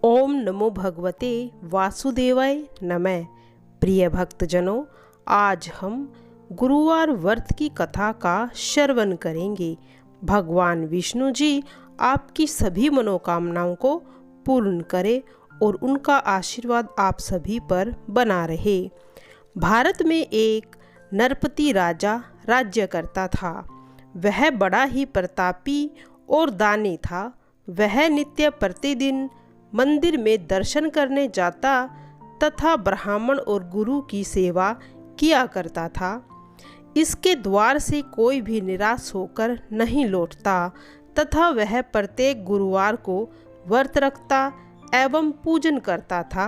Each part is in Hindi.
ओम नमो भगवते वासुदेवाय नमः। प्रिय भक्तजनों, आज हम गुरुवार व्रत की कथा का श्रवण करेंगे। भगवान विष्णु जी आपकी सभी मनोकामनाओं को पूर्ण करें और उनका आशीर्वाद आप सभी पर बना रहे। भारत में एक नरपति राजा राज्य करता था। वह बड़ा ही प्रतापी और दानी था। वह नित्य प्रतिदिन मंदिर में दर्शन करने जाता तथा ब्राह्मण और गुरु की सेवा किया करता था। इसके द्वार से कोई भी निराश होकर नहीं लौटता तथा वह प्रत्येक गुरुवार को व्रत रखता एवं पूजन करता था।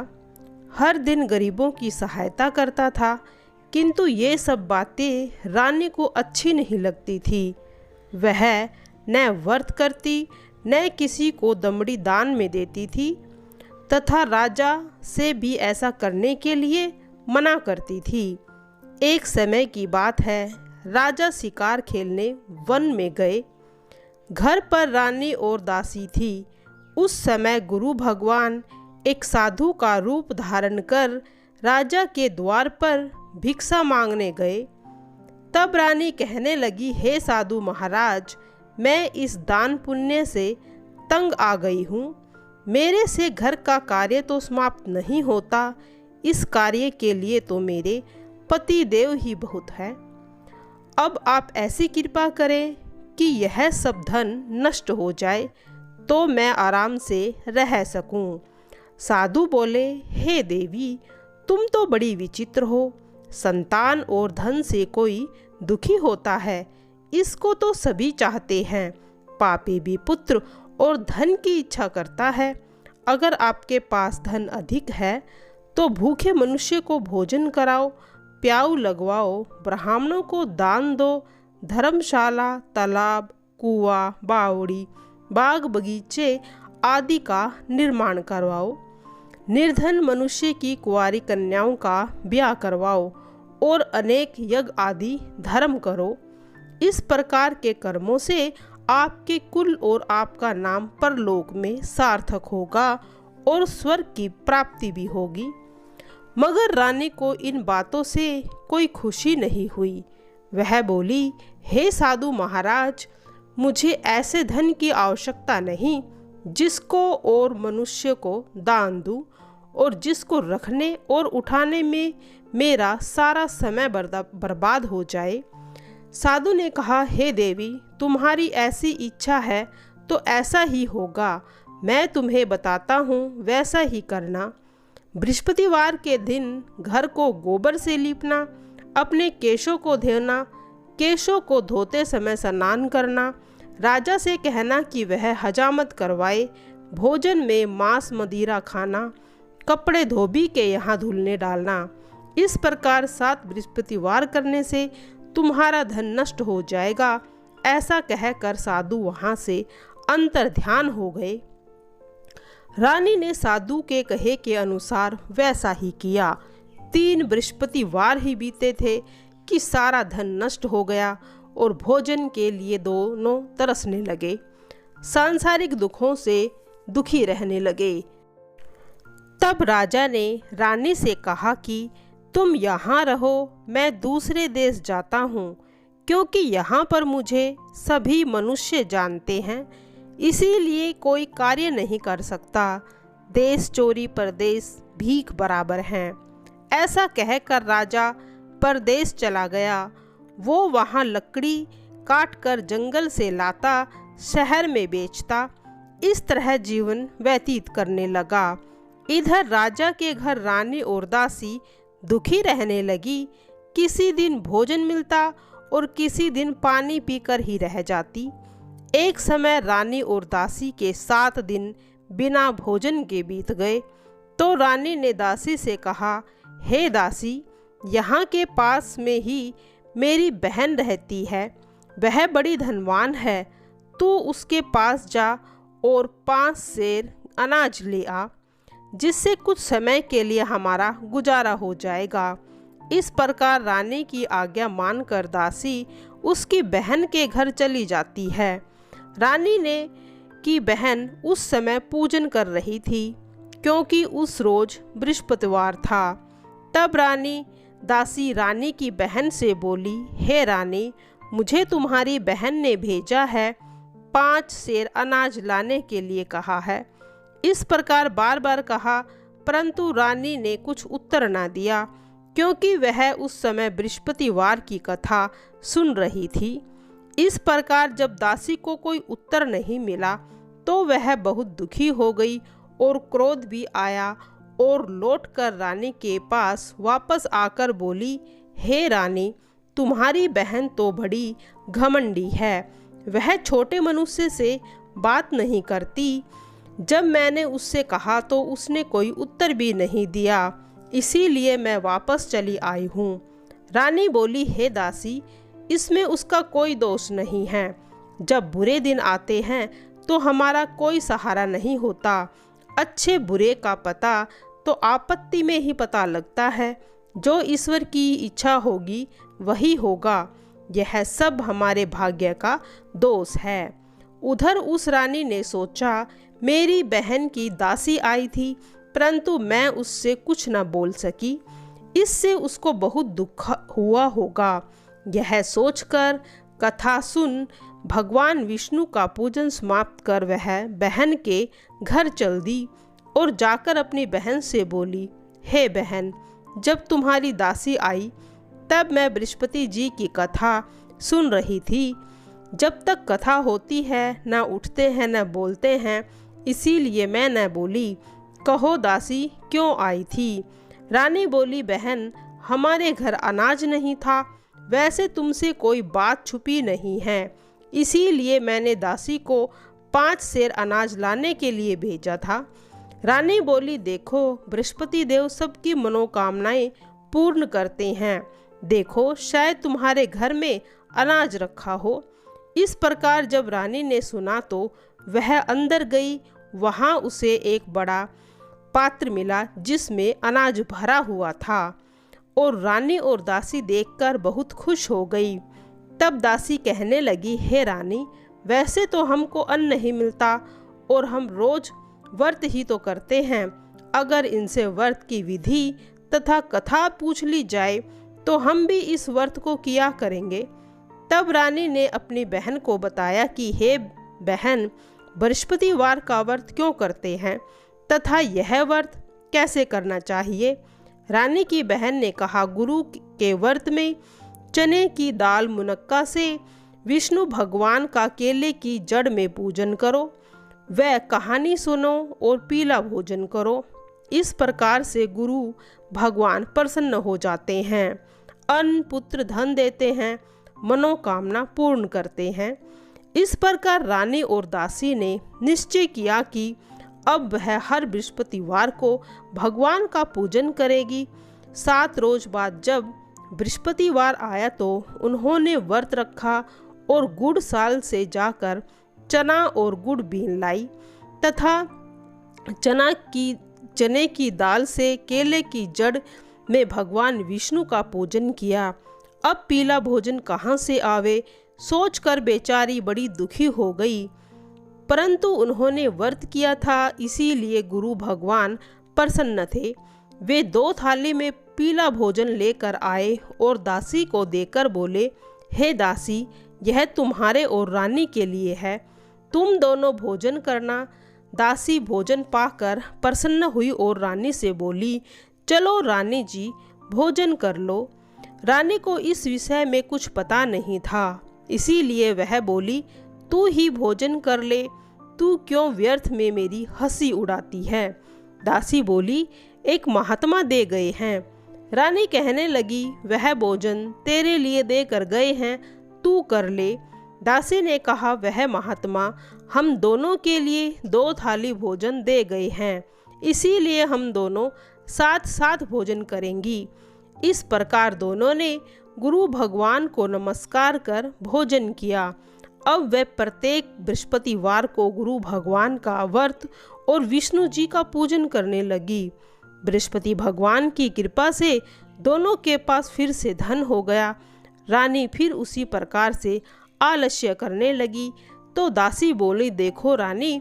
हर दिन गरीबों की सहायता करता था, किंतु ये सब बातें रानी को अच्छी नहीं लगती थी। वह न व्रत करती न किसी को दमड़ी दान में देती थी तथा राजा से भी ऐसा करने के लिए मना करती थी। एक समय की बात है, राजा शिकार खेलने वन में गए। घर पर रानी और दासी थी। उस समय गुरु भगवान एक साधु का रूप धारण कर राजा के द्वार पर भिक्षा मांगने गए। तब रानी कहने लगी, हे साधु महाराज, मैं इस दान पुण्य से तंग आ गई हूँ। मेरे से घर का कार्य तो समाप्त नहीं होता। इस कार्य के लिए तो मेरे पति देव ही बहुत है। अब आप ऐसी कृपा करें कि यह सब धन नष्ट हो जाए तो मैं आराम से रह सकूं। साधु बोले, हे देवी, तुम तो बड़ी विचित्र हो। संतान और धन से कोई दुखी होता है, इसको तो सभी चाहते हैं। पापी भी पुत्र और धन की इच्छा करता है। अगर आपके पास धन अधिक है तो भूखे मनुष्य को भोजन कराओ, प्याऊ लगवाओ, ब्राह्मणों को दान दो, धर्मशाला, तालाब, कुआं, बावड़ी, बाग बगीचे आदि का निर्माण करवाओ। निर्धन मनुष्य की कुंवारी कन्याओं का ब्याह करवाओ और अनेक यज्ञ आदि धर्म करो। इस प्रकार के कर्मों से आपके कुल और आपका नाम परलोक में सार्थक होगा और स्वर्ग की प्राप्ति भी होगी। मगर रानी को इन बातों से कोई खुशी नहीं हुई। वह बोली, हे साधु महाराज, मुझे ऐसे धन की आवश्यकता नहीं जिसको और मनुष्य को दान दूं और जिसको रखने और उठाने में मेरा सारा समय बर्बाद हो जाए। साधु ने कहा, हे देवी, तुम्हारी ऐसी इच्छा है तो ऐसा ही होगा। मैं तुम्हें बताता हूँ, वैसा ही करना। बृहस्पतिवार के दिन घर को गोबर से लीपना, अपने केशों को धोना, केशों को धोते समय स्नान करना, राजा से कहना कि वह हजामत करवाए, भोजन में मांस मदिरा खाना, कपड़े धोबी के यहाँ धुलने डालना। इस प्रकार 7 बृहस्पतिवार करने से तुम्हारा धन नष्ट हो जाएगा। ऐसा कहकर साधु वहां से अंतर्ध्यान हो गए। रानी ने साधु के कहे के अनुसार वैसा ही किया। 3 बृहस्पतिवार ही बीते थे कि सारा धन नष्ट हो गया और भोजन के लिए दोनों तरसने लगे। सांसारिक दुखों से दुखी रहने लगे। तब राजा ने रानी से कहा कि तुम यहाँ रहो, मैं दूसरे देश जाता हूँ, क्योंकि यहाँ पर मुझे सभी मनुष्य जानते हैं, इसीलिए कोई कार्य नहीं कर सकता। देश चोरी परदेश भीख बराबर हैं। ऐसा कहकर राजा परदेश चला गया। वो वहाँ लकड़ी काट कर जंगल से लाता, शहर में बेचता। इस तरह जीवन व्यतीत करने लगा। इधर राजा के घर रानी और दासी दुखी रहने लगी। किसी दिन भोजन मिलता और किसी दिन पानी पीकर ही रह जाती। एक समय रानी और दासी के 7 दिन बिना भोजन के बीत गए तो रानी ने दासी से कहा, हे दासी, यहाँ के पास में ही मेरी बहन रहती है। वह बड़ी धनवान है। तू उसके पास जा और 5 सेर अनाज ले आ, जिससे कुछ समय के लिए हमारा गुजारा हो जाएगा। इस प्रकार रानी की आज्ञा मानकर दासी उसकी बहन के घर चली जाती है। रानी ने की बहन उस समय पूजन कर रही थी। क्योंकि उस रोज बृहस्पतिवार था। तब दासी रानी की बहन से बोली, हे रानी, मुझे तुम्हारी बहन ने भेजा है, 5 सेर अनाज लाने के लिए कहा है। इस प्रकार बार बार कहा, परंतु रानी ने कुछ उत्तर न दिया, क्योंकि वह उस समय बृहस्पतिवार की कथा सुन रही थी। इस प्रकार जब दासी को कोई उत्तर नहीं मिला तो वह बहुत दुखी हो गई और क्रोध भी आया और लौटकर रानी के पास वापस आकर बोली, हे रानी, तुम्हारी बहन तो बड़ी घमंडी है, वह छोटे मनुष्य से बात नहीं करती। जब मैंने उससे कहा तो उसने कोई उत्तर भी नहीं दिया, इसीलिए मैं वापस चली आई हूँ। रानी बोली, हे दासी, इसमें उसका कोई दोष नहीं है। जब बुरे दिन आते हैं तो हमारा कोई सहारा नहीं होता। अच्छे बुरे का पता तो आपत्ति में ही पता लगता है। जो ईश्वर की इच्छा होगी वही होगा। यह सब हमारे भाग्य का दोष है। उधर उस रानी ने सोचा, मेरी बहन की दासी आई थी, परंतु मैं उससे कुछ न बोल सकी, इससे उसको बहुत दुख हुआ होगा। यह सोचकर कथा सुन भगवान विष्णु का पूजन समाप्त कर वह बहन के घर चल दी और जाकर अपनी बहन से बोली, हे बहन, जब तुम्हारी दासी आई तब मैं बृहस्पति जी की कथा सुन रही थी। जब तक कथा होती है न उठते हैं न बोलते हैं, इसीलिए मैं न बोली। कहो दासी, क्यों आई थी? रानी बोली, बहन, हमारे घर अनाज नहीं था, वैसे तुमसे कोई बात छुपी नहीं है, इसीलिए मैंने दासी को 5 सेर अनाज लाने के लिए भेजा था। रानी बोली, देखो, बृहस्पति देव सबकी मनोकामनाएं पूर्ण करते हैं। देखो, शायद तुम्हारे घर में अनाज रखा हो। इस प्रकार जब रानी ने सुना तो वह अंदर गई। वहाँ उसे एक बड़ा पात्र मिला जिसमें अनाज भरा हुआ था और रानी और दासी देखकर बहुत खुश हो गई। तब दासी कहने लगी, हे रानी, वैसे तो हमको अन्न नहीं मिलता और हम रोज व्रत ही तो करते हैं। अगर इनसे व्रत की विधि तथा कथा पूछ ली जाए तो हम भी इस व्रत को किया करेंगे। तब रानी ने अपनी बहन को बताया कि हे बहन, बृहस्पतिवार का व्रत क्यों करते हैं तथा यह व्रत कैसे करना चाहिए। रानी की बहन ने कहा, गुरु के व्रत में चने की दाल मुनक्का से विष्णु भगवान का केले की जड़ में पूजन करो, वह कहानी सुनो और पीला भोजन करो। इस प्रकार से गुरु भगवान प्रसन्न हो जाते हैं, अन्न पुत्र धन देते हैं, मनोकामना पूर्ण करते हैं। इस प्रकार रानी और दासी ने निश्चय किया कि अब वह हर बृहस्पतिवार को भगवान का पूजन करेगी। 7 रोज बाद जब बृहस्पतिवार आया तो उन्होंने व्रत रखा और गुड़ साल से जाकर चना और गुड़ बीन लाई तथा चने की दाल से केले की जड़ में भगवान विष्णु का पूजन किया। अब पीला भोजन कहाँ से आवे, सोचकर बेचारी बड़ी दुखी हो गई, परंतु उन्होंने व्रत किया था, इसीलिए गुरु भगवान प्रसन्न थे। वे 2 थाली में पीला भोजन लेकर आए और दासी को देकर बोले, हे दासी, यह तुम्हारे और रानी के लिए है, तुम दोनों भोजन करना। दासी भोजन पाकर प्रसन्न हुई और रानी से बोली, चलो रानी जी, भोजन कर लो। रानी को इस विषय में कुछ पता नहीं था, इसीलिए वह बोली, तू ही भोजन कर ले, तू क्यों व्यर्थ में मेरी हंसी उड़ाती है। दासी बोली, एक महात्मा दे गए हैं। रानी कहने लगी, वह भोजन तेरे लिए दे कर गए हैं, तू कर ले। दासी ने कहा, वह महात्मा हम दोनों के लिए 2 थाली भोजन दे गए हैं, इसीलिए हम दोनों साथ साथ भोजन करेंगी। इस प्रकार दोनों ने गुरु भगवान को नमस्कार कर भोजन किया। अब वे प्रत्येक बृहस्पतिवार को गुरु भगवान का व्रत और विष्णु जी का पूजन करने लगी। बृहस्पति भगवान की कृपा से दोनों के पास फिर से धन हो गया। रानी फिर उसी प्रकार से आलस्य करने लगी तो दासी बोली, देखो रानी,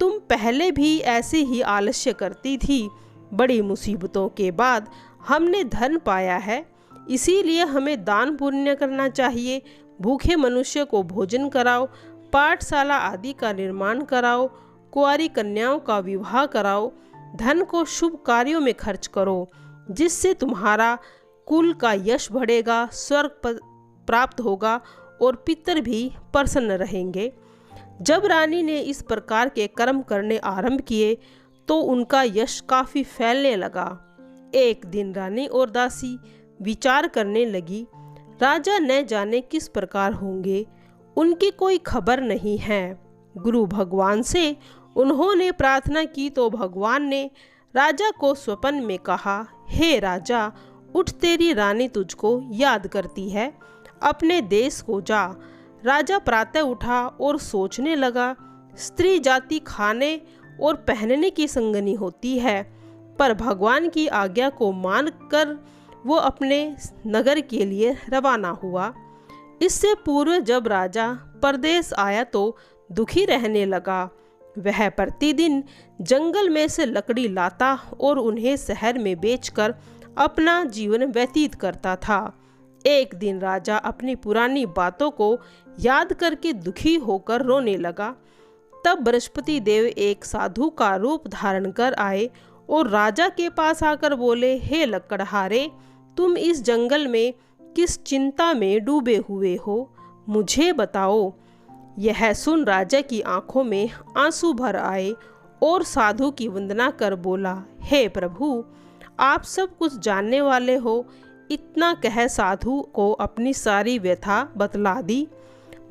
तुम पहले भी ऐसे ही आलस्य करती थी। बड़ी मुसीबतों के बाद हमने धन पाया है, इसीलिए हमें दान पुण्य करना चाहिए। भूखे मनुष्य को भोजन कराओ, पाठशाला आदि का निर्माण कराओ, कुंवारी कन्याओं का विवाह कराओ, धन को शुभ कार्यों में खर्च करो, जिससे तुम्हारा कुल का यश बढ़ेगा, स्वर्ग प्राप्त होगा और पितर भी प्रसन्न रहेंगे। जब रानी ने इस प्रकार के कर्म करने आरंभ किए तो उनका यश काफ़ी फैलने लगा। एक दिन रानी और दासी विचार करने लगी, राजा न जाने किस प्रकार होंगे, उनकी कोई खबर नहीं है। गुरु भगवान से उन्होंने प्रार्थना की तो भगवान ने राजा को स्वप्न में कहा, हे राजा, उठ, तेरी रानी तुझको याद करती है, अपने देश को जा। राजा प्रातः उठा और सोचने लगा, स्त्री जाति खाने और पहनने की संगनी होती है, पर भगवान की आज्ञा को मानकर वो अपने नगर के लिए रवाना हुआ। इससे पूर्व जब राजा परदेश आया तो दुखी रहने लगा। वह प्रतिदिन जंगल में से लकड़ी लाता और उन्हें शहर में बेचकर अपना जीवन व्यतीत करता था। एक दिन राजा अपनी पुरानी बातों को याद करके दुखी होकर रोने लगा। तब बृहस्पति देव एक साधु का रूप धारण कर आए और राजा के पास आकर बोले, हे लकड़हारे, तुम इस जंगल में किस चिंता में डूबे हुए हो, मुझे बताओ। यह सुन राजा की आंखों में आंसू भर आए और साधु की वंदना कर बोला, हे प्रभु, आप सब कुछ जानने वाले हो। इतना कह साधु को अपनी सारी व्यथा बतला दी।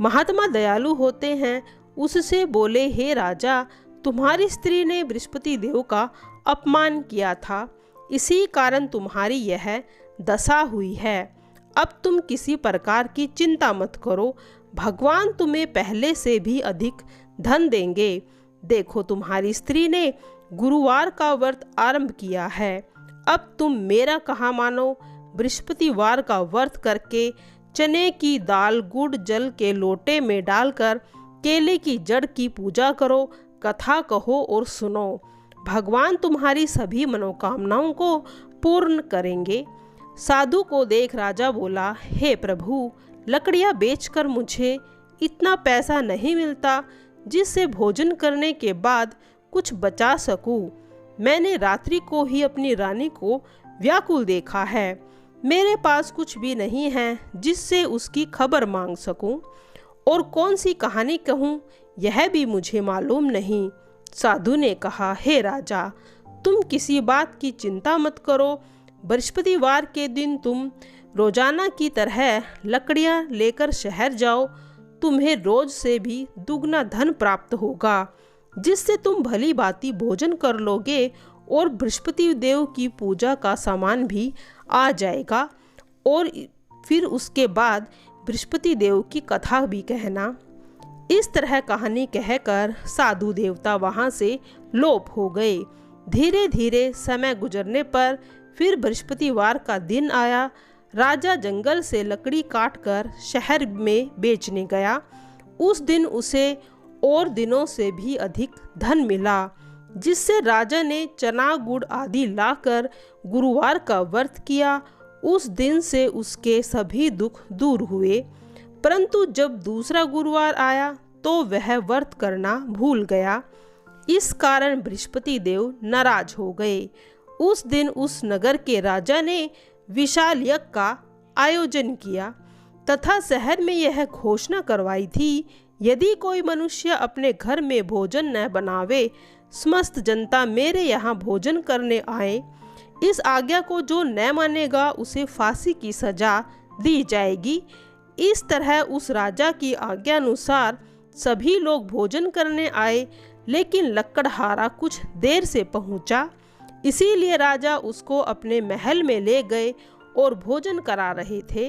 महात्मा दयालु होते हैं, उससे बोले, हे राजा, तुम्हारी स्त्री ने बृहस्पति देव का अपमान किया था, इसी कारण तुम्हारी यह दशा हुई है। अब तुम किसी प्रकार की चिंता मत करो, भगवान तुम्हें पहले से भी अधिक धन देंगे। देखो, तुम्हारी स्त्री ने गुरुवार का व्रत आरंभ किया है, अब तुम मेरा कहा मानो। बृहस्पतिवार का व्रत करके चने की दाल गुड़ जल के लोटे में डालकर केले की जड़ की पूजा करो, कथा कहो और सुनो, भगवान तुम्हारी सभी मनोकामनाओं को पूर्ण करेंगे। साधु को देख राजा बोला, हे प्रभु, लकड़ियाँ बेचकर मुझे इतना पैसा नहीं मिलता जिससे भोजन करने के बाद कुछ बचा सकूं। मैंने रात्रि को ही अपनी रानी को व्याकुल देखा है, मेरे पास कुछ भी नहीं है जिससे उसकी खबर मांग सकूं, और कौन सी कहानी कहूं यह भी मुझे मालूम नहीं। साधु ने कहा, हे राजा, तुम किसी बात की चिंता मत करो। बृहस्पतिवार के दिन तुम रोजाना की तरह लकड़ियां लेकर शहर जाओ, तुम्हें रोज से भी दुगना धन प्राप्त होगा, जिससे तुम भली भांति भोजन कर लोगे और बृहस्पति देव की पूजा का सामान भी आ जाएगा, और फिर उसके बाद बृहस्पति देव की कथा भी कहना। इस तरह कहानी कहकर साधु देवता वहाँ से लोप हो गए। धीरे धीरे समय गुजरने पर फिर बृहस्पतिवार का दिन आया। राजा जंगल से लकड़ी काटकर शहर में बेचने गया। उस दिन उसे और दिनों से भी अधिक धन मिला, जिससे राजा ने चना गुड़ आदि लाकर गुरुवार का व्रत किया। उस दिन से उसके सभी दुख दूर हुए। परंतु जब दूसरा गुरुवार आया तो वह व्रत करना भूल गया। इस कारण बृहस्पति देव नाराज हो गए। उस दिन उस नगर के राजा ने विशाल यज्ञ का आयोजन किया तथा शहर में यह घोषणा करवाई थी, यदि कोई मनुष्य अपने घर में भोजन न बनावे, समस्त जनता मेरे यहाँ भोजन करने आए। इस आज्ञा को जो न मानेगा उसे फांसी की सजा दी जाएगी। इस तरह उस राजा की आज्ञा अनुसार सभी लोग भोजन करने आए, लेकिन लकड़हारा कुछ देर से पहुंचा। इसीलिए राजा उसको अपने महल में ले गए और भोजन करा रहे थे।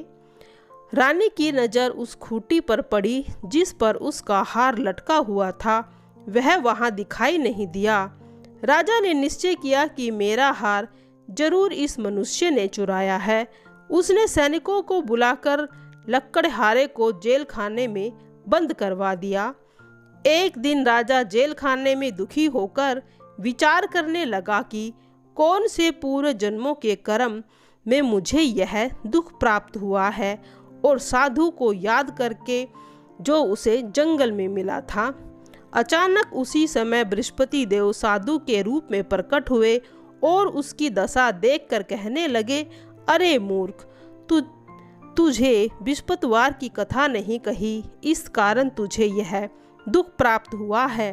रानी की नज़र उस खूंटी पर पड़ी जिस पर उसका हार लटका हुआ था। वह वहां दिखाई नहीं दिया। राजा ने निश्चय किया कि मेरा हार जरूर इस मनुष्य ने चुराया है। उसने सैनिकों को बुलाकर लकड़हारे को जेल खाने में बंद करवा दिया। एक दिन राजा जेल खाने में दुखी होकर विचार करने लगा कि कौन से पूर्व जन्मों के कर्म में मुझे यह दुख प्राप्त हुआ है, और साधु को याद करके जो उसे जंगल में मिला था। अचानक उसी समय बृहस्पति देव साधु के रूप में प्रकट हुए और उसकी दशा देखकर कहने लगे, अरे मूर्ख, तुझे बृहस्पतिवार की कथा नहीं कही, इस कारण तुझे यह दुख प्राप्त हुआ है।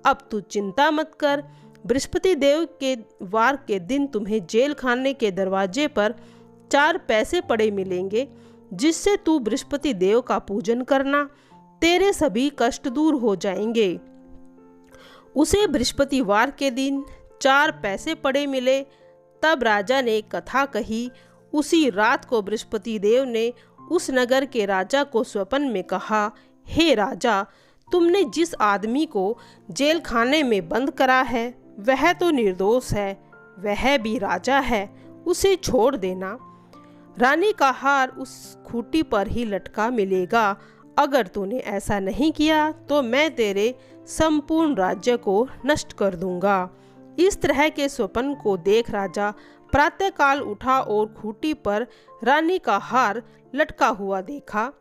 अब तू चिंता मत कर, बृहस्पति देव के वार के दिन तुम्हें जेल खाने के दरवाजे पर 4 पैसे पड़े मिलेंगे, जिससे तू बृहस्पति देव का पूजन करना, तेरे सभी कष्ट दूर हो जाएंगे। उसे बृहस्पतिवार के दिन 4 पैसे पड़े मिले। तब राजा ने कथा कही। उसी रात को बृहस्पति देव ने उस नगर के राजा को स्वप्न में कहा, हे राजा, तुमने जिस आदमी को जेल खाने में बंद करा है वह तो निर्दोष है, वह भी राजा है, उसे छोड़ देना। रानी का हार उस खूंटी पर ही लटका मिलेगा। अगर तूने ऐसा नहीं किया तो मैं तेरे संपूर्ण राज्य को नष्ट कर दूंगा। इस तरह के स्वप्न को देख राजा प्रातःकाल उठा और खूंटी पर रानी का हार लटका हुआ देखा।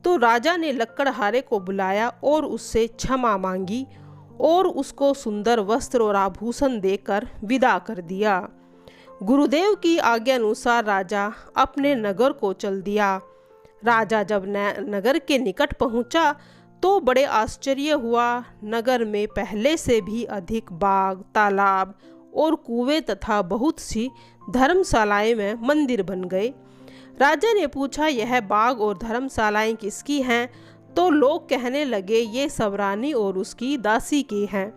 तो राजा ने लकड़हारे को बुलाया और उससे क्षमा मांगी और उसको सुंदर वस्त्र और आभूषण देकर विदा कर दिया। गुरुदेव की आज्ञा अनुसार राजा अपने नगर को चल दिया। राजा जब नगर के निकट पहुंचा तो बड़े आश्चर्य हुआ। नगर में पहले से भी अधिक बाग, तालाब और कुएं तथा बहुत सी धर्मशालाएं में मंदिर बन गए। राजा ने पूछा, यह बाग और धर्मशालाएं किसकी हैं? तो लोग कहने लगे, ये सब रानी और उसकी दासी की हैं।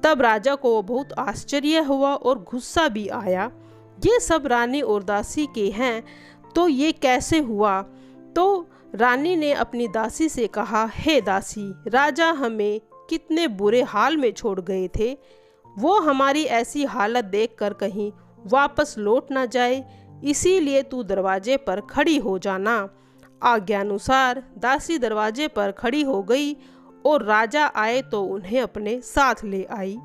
तब राजा को बहुत आश्चर्य हुआ और गुस्सा भी आया। ये सब रानी और दासी के हैं तो ये कैसे हुआ? तो रानी ने अपनी दासी से कहा, हे दासी, राजा हमें कितने बुरे हाल में छोड़ गए थे, वो हमारी ऐसी हालत देखकर कहीं वापस लौट ना जाए, इसीलिए तू दरवाजे पर खड़ी हो जाना। आज्ञानुसार दासी दरवाजे पर खड़ी हो गई और राजा आए तो उन्हें अपने साथ ले आई।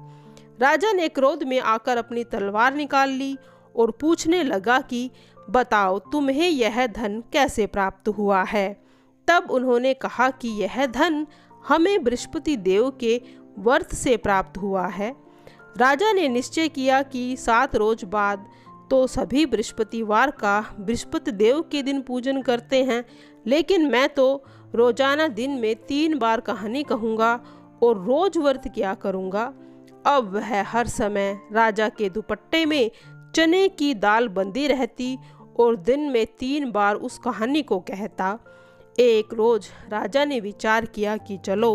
राजा ने क्रोध में आकर अपनी तलवार निकाल ली और पूछने लगा कि बताओ, तुम्हें यह धन कैसे प्राप्त हुआ है? तब उन्होंने कहा कि यह धन हमें बृहस्पति देव के व्रत से प्राप्त हुआ है। राजा ने निश्चय किया कि 7 रोज बाद तो सभी बृहस्पतिवार का बृहस्पति देव के दिन पूजन करते हैं, लेकिन मैं तो रोजाना दिन में 3 बार कहानी कहूँगा और रोज व्रत किया करूँगा। अब वह हर समय राजा के दुपट्टे में चने की दाल बंधी रहती और दिन में 3 बार उस कहानी को कहता। एक रोज राजा ने विचार किया कि चलो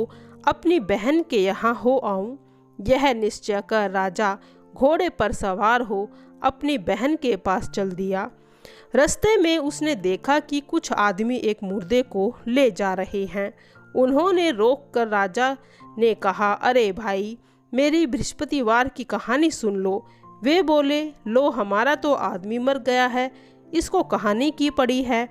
अपनी बहन के यहाँ हो आऊं। यह निश्चय कर राजा घोड़े पर सवार हो अपनी बहन के पास चल दिया। रास्ते में उसने देखा कि कुछ आदमी एक मुर्दे को ले जा रहे हैं। उन्होंने रोककर राजा ने कहा, अरे भाई, मेरी बृहस्पतिवार की कहानी सुन लो। वे बोले, लो, हमारा तो आदमी मर गया है, इसको कहानी की पड़ी है।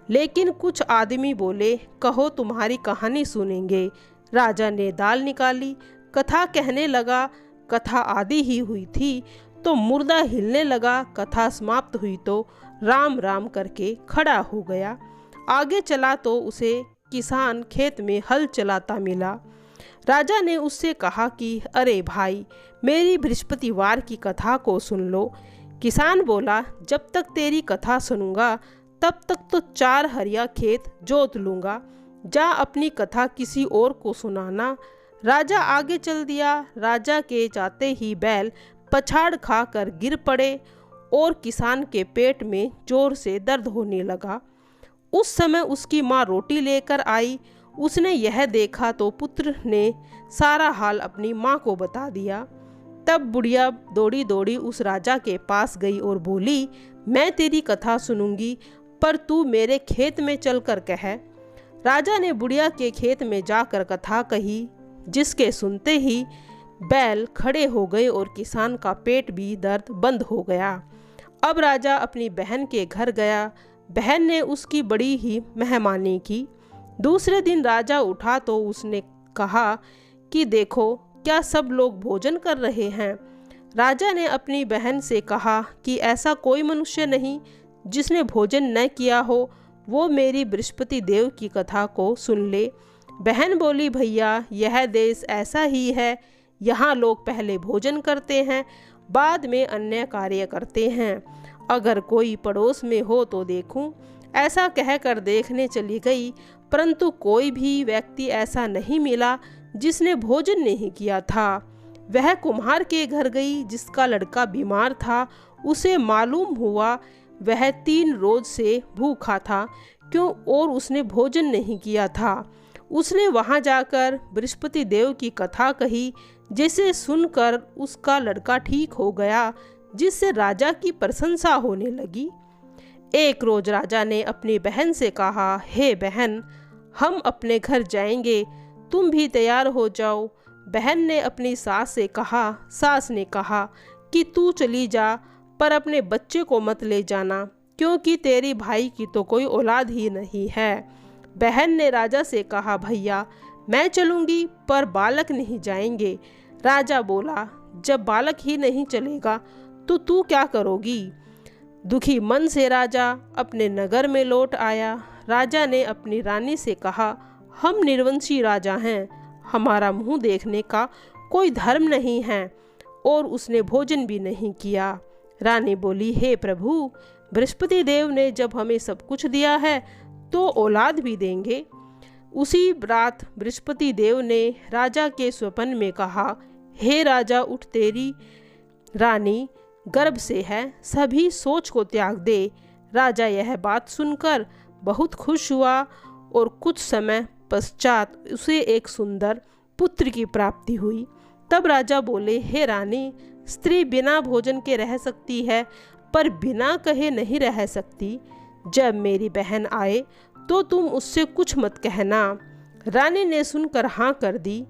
लेकिन कुछ आदमी बोले, कहो, तुम्हारी कहानी सुनेंगे। राजा ने दाल निकाली, कथा कहने लगा। कथा आधी ही हुई थी तो मुर्दा हिलने लगा। कथा समाप्त हुई तो राम राम करके खड़ा हो गया। आगे चला तो उसे किसान खेत में हल चलाता मिला। राजा ने उससे कहा कि अरे भाई, मेरी बृहस्पतिवार की कथा को सुन लो। किसान बोला, जब तक तेरी कथा सुनूंगा तब तक तो 4 हरिया खेत जोत लूँगा। जा अपनी कथा किसी और को सुनाना। राजा आगे चल दिया। राजा के जाते ही बैल पछाड़ खा कर गिर पड़े और किसान के पेट में जोर से दर्द होने लगा। उस समय उसकी माँ रोटी लेकर आई। उसने यह देखा तो पुत्र ने सारा हाल अपनी माँ को बता दिया। तब बुढ़िया दौड़ी दौड़ी उस राजा के पास गई और बोली, मैं तेरी कथा सुनूंगी, पर तू मेरे खेत में चलकर कह। राजा ने बुढ़िया के खेत में जाकर कथा कही, जिसके सुनते ही बैल खड़े हो गए और किसान का पेट भी दर्द बंद हो गया। अब राजा अपनी बहन के घर गया। बहन ने उसकी बड़ी ही मेहमानी की। दूसरे दिन राजा उठा तो उसने कहा कि देखो क्या सब लोग भोजन कर रहे हैं। राजा ने अपनी बहन से कहा कि ऐसा कोई मनुष्य नहीं जिसने भोजन न किया हो, वो मेरी बृहस्पति देव की कथा को सुन ले। बहन बोली, भैया यह देश ऐसा ही है, यहाँ लोग पहले भोजन करते हैं, बाद में अन्य कार्य करते हैं। अगर कोई पड़ोस में हो तो देखूं। ऐसा कहकर देखने चली गई, परंतु कोई भी व्यक्ति ऐसा नहीं मिला जिसने भोजन नहीं किया था। वह कुम्हार के घर गई जिसका लड़का बीमार था। उसे मालूम हुआ वह 3 रोज से भूखा था क्यों और उसने भोजन नहीं किया था। उसने वहां जाकर बृहस्पति देव की कथा कही, जिसे सुनकर उसका लड़का ठीक हो गया, जिससे राजा की प्रशंसा होने लगी। एक रोज राजा ने अपनी बहन से कहा, हे बहन, हम अपने घर जाएंगे, तुम भी तैयार हो जाओ। बहन ने अपनी सास से कहा। सास ने कहा कि तू चली जा, पर अपने बच्चे को मत ले जाना, क्योंकि तेरी भाई की तो कोई औलाद ही नहीं है। बहन ने राजा से कहा, भैया मैं चलूंगी, पर बालक नहीं जाएंगे। राजा बोला, जब बालक ही नहीं चलेगा तो तू क्या करोगी। दुखी मन से राजा अपने नगर में लौट आया। राजा ने अपनी रानी से कहा, हम निर्वंशी राजा हैं, हमारा मुंह देखने का कोई धर्म नहीं है, और उसने भोजन भी नहीं किया। रानी बोली, हे प्रभु, बृहस्पति देव ने जब हमें सब कुछ दिया है तो औलाद भी देंगे। उसी रात बृहस्पति देव ने राजा के स्वप्न में कहा, हे राजा उठ, तेरी रानी गर्भ से है, सभी सोच को त्याग दे। राजा यह बात सुनकर बहुत खुश हुआ और कुछ समय पश्चात उसे एक सुंदर पुत्र की प्राप्ति हुई। तब राजा बोले, हे रानी, स्त्री बिना भोजन के रह सकती है, पर बिना कहे नहीं रह सकती। जब मेरी बहन आए तो तुम उससे कुछ मत कहना। रानी ने सुनकर हाँ कर दी।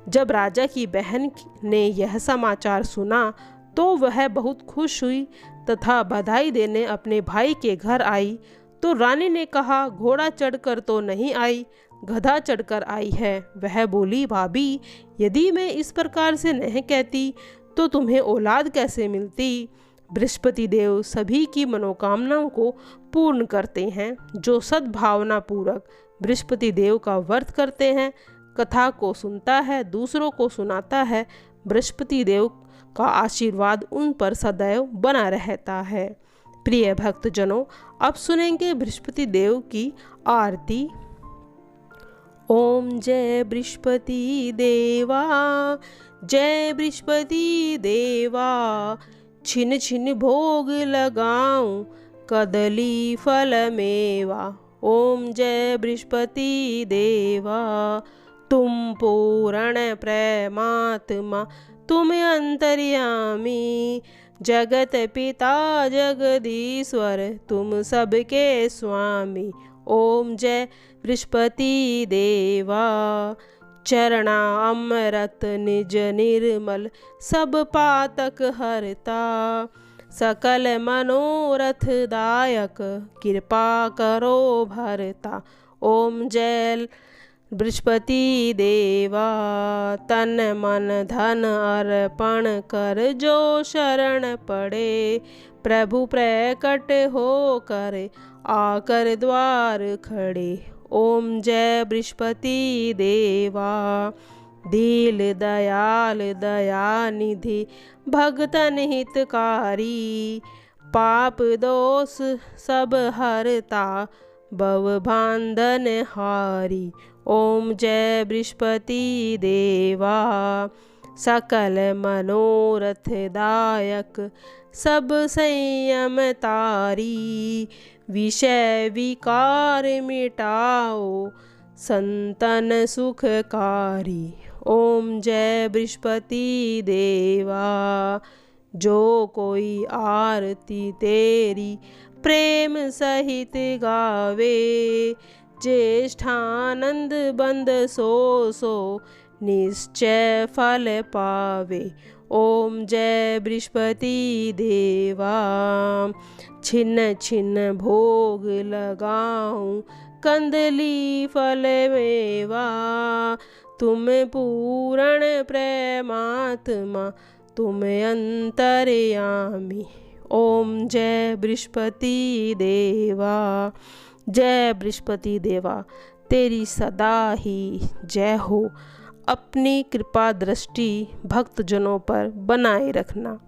जब राजा की बहन ने यह समाचार सुना तो वह बहुत खुश हुई तथा बधाई देने अपने भाई के घर आई। तो रानी ने कहा, घोड़ा चढ़कर तो नहीं आई, गधा चढ़कर आई है। वह बोली, भाभी, यदि मैं इस प्रकार से नहीं कहती तो तुम्हें औलाद कैसे मिलती। बृहस्पति देव सभी की मनोकामनाओं को पूर्ण करते हैं। जो सद्भावना पूर्वक बृहस्पति देव का व्रत करते हैं, कथा को सुनता है, दूसरों को सुनाता है, बृहस्पति देव का आशीर्वाद उन पर सदैव बना रहता है। प्रिय भक्तजनों, अब सुनेंगे बृहस्पति देव की आरती। ओम जय बृहस्पति देवा, जय बृहस्पति देवा, छिन छिन भोग लगाऊं कदली फल मेवा। ओम जय बृहस्पति देवा, तुम पूर्ण प्रेमात्मा, तुम अंतर्यामी, जगत पिता जगदीश्वर, तुम सबके स्वामी। ओम जय बृहस्पति देवा, चरणा अमृत निज निर्मल, सब पातक हरता, सकल मनोरथ दायक, कृपा करो भरता। ओम जय बृहस्पति देवा, तन मन धन अर्पण कर जो शरण पड़े, प्रभु प्रकट होकर आकर द्वार खड़े। ओम जय बृहस्पति देवा, दीन दयाल दयानिधि, भगतन हितकारी, पाप दोष सब हरता, भव बांधन हारी। ओम जय बृहस्पति देवा, सकल मनोरथ दायक, सब संयम तारी, विषय विकार मिटाओ, संतन सुखकारी। ओम जय बृहस्पति देवा, जो कोई आरती तेरी प्रेम सहित गावे, ज्येष्ठानंद बंद सो निश्चय फल पावे। ओम जय बृहस्पति देवा, छिन्न छिन्न भोग लगाऊं कंदली फल मेवा, तुम पूर्ण प्रेमात्मा, तुम अंतर्यामी। ओम जय बृहस्पति देवा। जय बृहस्पति देवा, तेरी सदा ही जय हो। अपनी कृपा दृष्टि भक्तजनों पर बनाए रखना।